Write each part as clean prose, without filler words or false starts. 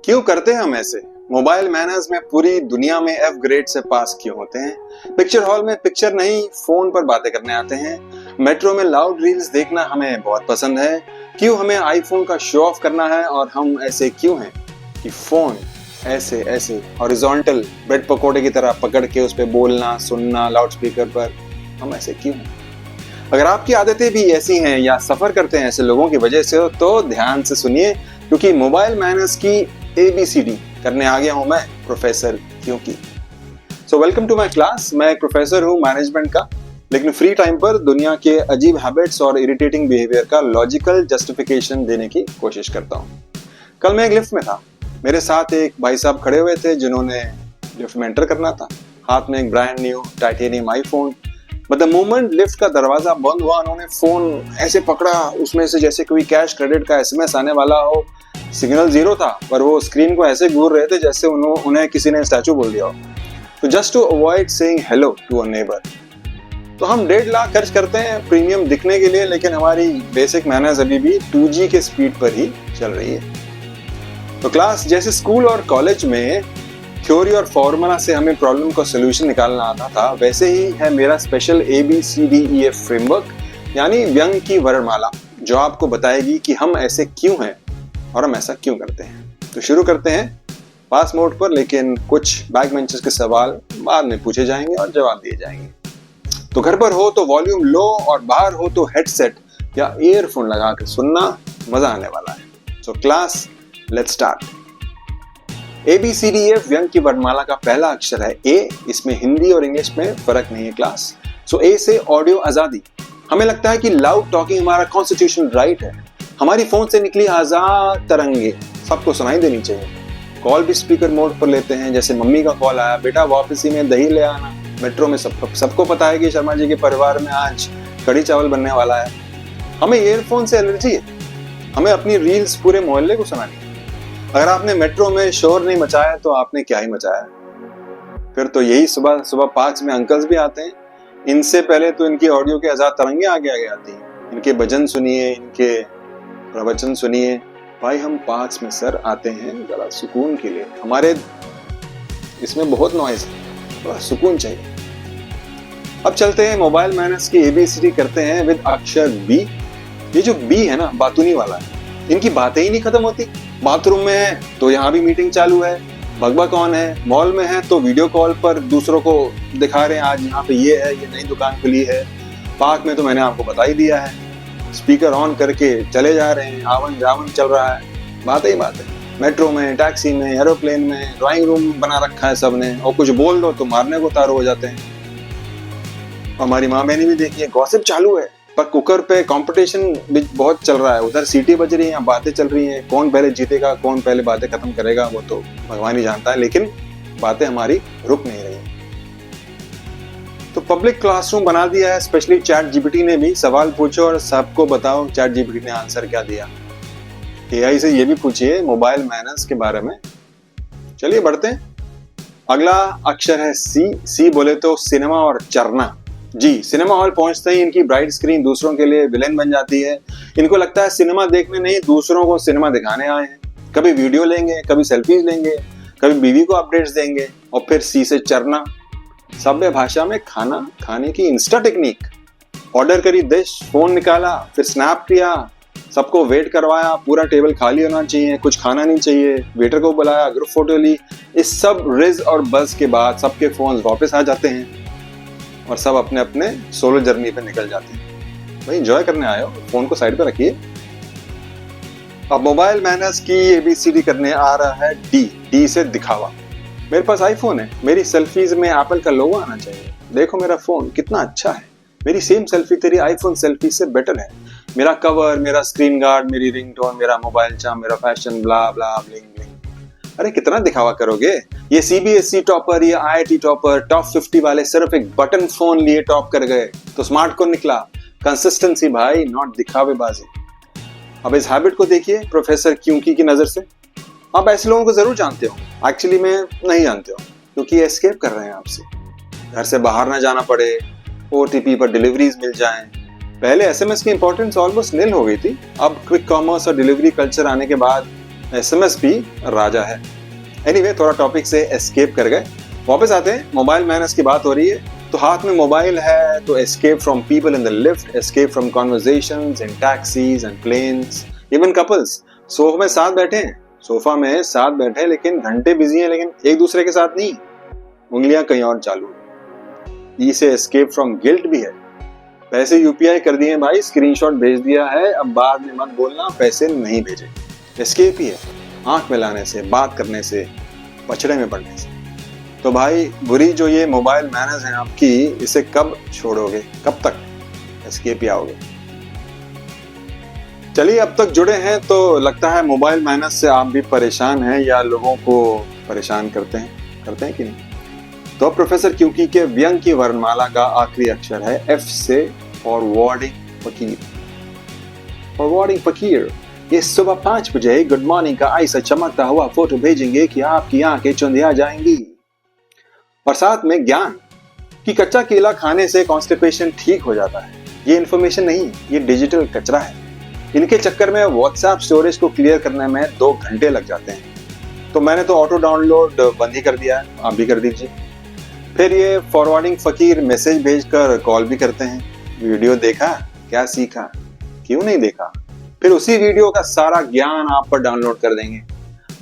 क्यों करते हैं हम ऐसे? मोबाइल मैनर्स में पूरी दुनिया में F ग्रेड से पास क्यों होते हैं? पिक्चर हॉल में पिक्चर नहीं फोन पर बातें करने आते हैं। मेट्रो में लाउड रील्स देखना हमें बहुत पसंद है। क्यों हमें आईफोन का शो ऑफ करना है और हम ऐसे क्यों हैं कि फोन ऐसे ऐसे हॉरिजॉन्टल ब्रेड पकोड़े की तरह पकड़ के उस पर बोलना सुनना लाउड स्पीकर पर, हम ऐसे क्यों हैं? अगर आपकी आदतें भी ऐसी हैं या सफर करते हैं ऐसे लोगों की वजह से तो ध्यान से सुनिए, क्योंकि मोबाइल मैनर्स की ABCD करने आ गया हूं मैं, प्रोफेसर क्योंकि। So welcome to my class. मैं एक प्रोफेसर हूं मैनेजमेंट का, लेकिन फ्री टाइम पर दुनिया के अजीब हैबिट्स और इरिटेटिंग बिहेवियर का लॉजिकल जस्टिफिकेशन देने की कोशिश करता हूं। कल मैं एक लिफ्ट में था, मेरे साथ एक भाई साहब खड़े हुए थे जिन्होंने लिफ्ट में एंटर करना था। हाथ में एक brand new titanium iPhone. But the moment lift का दरवाजा बंद हुआ, उन्होंने फोन ऐसे पकड़ा, उसमें से जैसे कोई कैश क्रेडिट का SMS आने वाला हो। सिग्नल 0 था, पर वो स्क्रीन को ऐसे घूर रहे थे जैसे उन्हें किसी ने स्टैचू बोल दिया हो। तो just to avoid saying hello to a neighbour. तो हम 1.5 लाख खर्च करते हैं प्रीमियम दिखने के लिए, लेकिन हमारी बेसिक मैनर्स अभी भी 2G के स्पीड पर ही चल रही है। तो क्लास जैसे स्कूल और कॉलेज में थ्योरी और फॉर्मूला से हमें प्रॉब्लम का सोल्यूशन निकालना आता था, वैसे ही है मेरा स्पेशल ABCDEF फ्रेमवर्क, यानी व्यंग की वर्णमाला, जो आपको बताएगी कि हम ऐसे क्यों हैं और हम ऐसा क्यों करते हैं। तो शुरू करते हैं पास मोड पर, लेकिन कुछ बैक बेंचर्स के सवाल बाद में पूछे जाएंगे और जवाब दिए जाएंगे। तो घर पर हो तो वॉल्यूम लो और बाहर हो तो हेडसेट या ईयरफोन लगा कर सुनना, मजा आने वाला है। So class let's start. ABCDEF व्यंग की वर्णमाला का पहला अक्षर है A। इसमें हिंदी और इंग्लिश में फर्क नहीं है क्लास। सो A से ऑडियो आजादी। हमें लगता है कि लाउड टॉकिंग हमारा कॉन्स्टिट्यूशनल राइट है। हमारी फोन से निकली आजाद तरंगे सबको सुनाई देनी चाहिए। कॉल भी स्पीकर मोड पर लेते हैं, जैसे मम्मी का कॉल आया, बेटा वापसी में दही ले आना। मेट्रो में सबको पता है कि शर्मा जी के परिवार में आज कढ़ी चावल बनने वाला है। हमें ईयरफोन से एलर्जी है, हमें अपनी रील्स पूरे मोहल्ले को सुनानी है। अगर आपने मेट्रो में शोर नहीं मचाया तो आपने क्या ही मचाया। फिर तो यही सुबह सुबह पार्क्स में अंकल्स भी आते हैं, इनसे पहले तो इनकी ऑडियो के आजाद तरंगे आगे आगे आती हैं। इनके भजन सुनिए, इनके प्रवचन सुनिए। भाई हम पार्क्स में सर आते हैं जरा सुकून के लिए, हमारे इसमें बहुत नॉइज है, थोड़ा सुकून चाहिए। अब चलते हैं मोबाइल मैनर्स की ABCD करते हैं विद अक्षर B। ये जो B है ना, बातूनी वाला है, इनकी बातें ही नहीं खत्म होती। बाथरूम में है तो यहाँ भी मीटिंग चालू है, भगवा कौन है। मॉल में है तो वीडियो कॉल पर दूसरों को दिखा रहे हैं आज यहाँ पे ये है, ये नई दुकान खुली है। पार्क में तो मैंने आपको बता ही दिया है, स्पीकर ऑन करके चले जा रहे हैं, आवन जावन चल रहा है, बातें ही बातें। मेट्रो में, टैक्सी में, एरोप्लेन में ड्राइंग रूम बना रखा है सबने, और कुछ बोल दो तो मारने को उतारू हो जाते हैं। हमारी माँ बहनी भी देखिए, गॉसिप चालू है, पर कुकर पे कंपटीशन भी बहुत चल रहा है। उधर सीटी बज रही हैं, बातें चल रही हैं, कौन पहले जीतेगा, कौन पहले बातें खत्म करेगा वो तो भगवान ही जानता है, लेकिन बातें हमारी रुक नहीं रही। तो पब्लिक क्लासरूम बना दिया है, स्पेशली ChatGPT ने भी। सवाल पूछो और सबको बताओ ChatGPT ने आंसर क्या दिया। AI से ये भी पूछिए मोबाइल मैनर्स के बारे में। चलिए बढ़ते हैं। अगला अक्षर है C बोले तो सिनेमा और चरना। जी, सिनेमा हॉल पहुंचते ही इनकी ब्राइट स्क्रीन दूसरों के लिए विलेन बन जाती है। इनको लगता है सिनेमा देखने नहीं, दूसरों को सिनेमा दिखाने आए हैं। कभी वीडियो लेंगे, कभी सेल्फीज लेंगे, कभी बीवी को अपडेट्स देंगे। और फिर C से चरना, सभ्य भाषा में खाना खाने की इंस्टा टेक्निक। ऑर्डर करी डिश, फोन निकाला, फिर स्नैप किया, सबको वेट करवाया, पूरा टेबल खाली होना चाहिए, कुछ खाना नहीं चाहिए, वेटर को बुलाया, ग्रुप फोटो ली। इस सब रिज और बज के बाद सबके फोन वापस आ जाते हैं और सब अपने अपने सोलो जर्नी पे निकल जाते हैं। भाई एंजॉय करने आए हो, फोन को साइड पे रखिए। अब मोबाइल मैनर्स की ABCD करने आ रहा है D से दिखावा। मेरे पास आईफोन है, मेरी सेल्फीज में एप्पल का लोगो आना चाहिए। देखो मेरा फोन कितना अच्छा है, मेरी सेम सेल्फी तेरी आईफोन सेल्फी से बेटर है। मेरा कवर, मेरा स्क्रीन गार्ड, मेरी रिंगटोन, मेरा मोबाइल चार्म, मेरा फैशन, ब्ला ब्ला ब्लिंग ब्लिंग। अरे कितना दिखावा करोगे? ये CBSE टॉपर, ये IIT टॉपर, टॉप 50 वाले सिर्फ एक बटन फोन लिए टॉप कर गए तो स्मार्ट कौन निकला? कंसिस्टेंसी भाई, नॉट दिखावेबाजी। अब इस हैबिट को देखिए प्रोफेसर क्योंकि की नजर से। आप ऐसे लोगों को जरूर जानते हो, एक्चुअली मैं नहीं जानते हो, क्योंकि एस्केप कर रहे हैं आपसे। घर से बाहर ना जाना पड़े, OTP पर डिलीवरीज मिल जाएं। पहले SMS की इंपॉर्टेंस ऑलमोस्ट निल हो गई थी, अब क्विक कॉमर्स और डिलीवरी कल्चर आने के बाद SMS भी राजा है। एनीवे, थोड़ा टॉपिक से एस्केप कर गए, वापस आते हैं। मोबाइल मैनर्स की बात हो रही है तो हाथ में मोबाइल है तो escape from people in the lift, escape from conversations in taxis and planes, even couples sofa में साथ बैठे हैं लेकिन घंटे बिजी हैं, लेकिन एक दूसरे के साथ नहीं, उंगलियां कहीं और चालू। ई से एस्केप फ्रॉम गिल्ट भी है। पैसे UPI कर दिए भाई, स्क्रीनशॉट भेज दिया है, अब बाद में मत बोलना पैसे नहीं भेजे। एस्केप ही है, आंख मिलाने से, बात करने से, पछड़े में पड़ने से। तो भाई बुरी जो ये मोबाइल मैनर्स हैं आपकी, इसे कब छोड़ोगे, कब तक एस्केप ही आओगे? चलिए, अब तक जुड़े हैं तो लगता है मोबाइल मैनर्स से आप भी परेशान हैं या लोगों को परेशान करते हैं कि नहीं? तो प्रोफेसर क्योंकि के व्यंग की वर्णमाला का आखिरी अक्षर है F से फॉरवर्डिंग फकीर। ये सुबह 5 बजे गुड मॉर्निंग का ऐसा चमकता हुआ फोटो भेजेंगे कि आपकी आंखें चुंधिया जाएंगी। और साथ में ज्ञान कि कच्चा केला खाने से कॉन्स्टिपेशन ठीक हो जाता है। ये इन्फॉर्मेशन नहीं, ये डिजिटल कचरा है। इनके चक्कर में व्हाट्सएप स्टोरेज को क्लियर करने में 2 घंटे लग जाते हैं। तो मैंने तो ऑटो डाउनलोड बंद ही कर दिया है, आप भी कर दीजिए। फिर ये फॉरवर्डिंग फकीर मैसेज भेजकर कॉल भी करते हैं। वीडियो देखा, क्या सीखा, क्यों नहीं देखा? फिर उसी वीडियो का सारा ज्ञान आप पर डाउनलोड कर देंगे।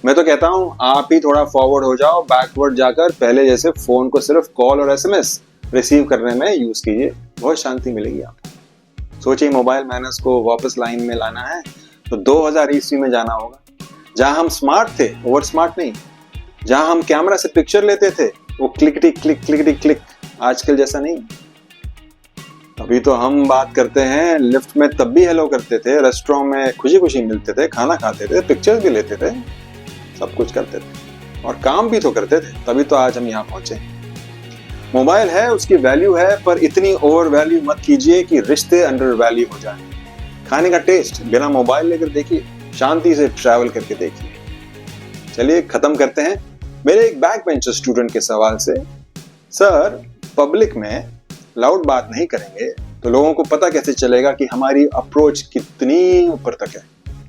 मैं तो कहता हूं आप ही थोड़ा फॉरवर्ड हो जाओ, बैकवर्ड जाकर पहले जैसे फोन को सिर्फ कॉल और SMS रिसीव करने में यूज कीजिए, बहुत शांति मिलेगी आपको। सोचिए, मोबाइल मैनर्स को वापस लाइन में लाना है तो 2000 ईस्वी में जाना होगा, जहां हम स्मार्ट थे, ओवर स्मार्ट नहीं, जहां हम कैमरा से पिक्चर लेते थे वो क्लिकटी क्लिक, आजकल जैसा नहीं। अभी तो हम बात करते हैं लिफ्ट में, तब भी हेलो करते थे, रेस्टोरेंट में खुशी खुशी मिलते थे, खाना खाते थे, पिक्चर्स भी लेते थे, सब कुछ करते थे और काम भी तो करते थे, तभी तो आज हम यहाँ पहुंचे। मोबाइल है, उसकी वैल्यू है, पर इतनी ओवर वैल्यू मत कीजिए कि रिश्ते अंडर वैल्यू हो जाए। खाने का टेस्ट बिना मोबाइल लेकर देखिए, शांति से ट्रैवल करके देखिए। चलिए खत्म करते हैं मेरे एक बैक बेंचर स्टूडेंट के सवाल से। सर, पब्लिक में लाउड बात नहीं करेंगे तो लोगों को पता कैसे चलेगा कि हमारी अप्रोच कितनी ऊपर तक है?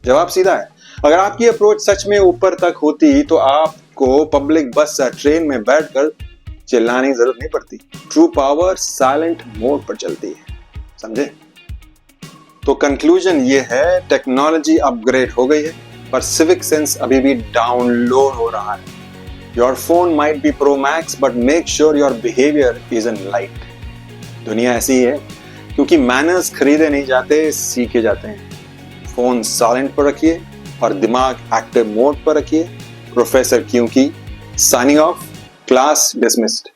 जवाब सीधा है, अगर आपकी अप्रोच सच में ऊपर तक होती तो आपको पब्लिक बस या ट्रेन में बैठकर चिल्लाने की जरूरत नहीं पड़ती। ट्रू पावर साइलेंट मोड पर चलती है, समझे? तो कंक्लूजन ये है, टेक्नोलॉजी अपग्रेड हो गई है पर सिविक सेंस अभी भी डाउनलोड हो रहा है। Your phone might be Pro Max, but make sure your behavior is in light. दुनिया ऐसी ही है क्योंकि मैनर्स खरीदे नहीं जाते, सीखे जाते हैं। फोन साइलेंट पर रखिए और दिमाग एक्टिव मोड पर रखिए। प्रोफेसर क्योंकि साइनिंग ऑफ, क्लास डिसमिस्ड।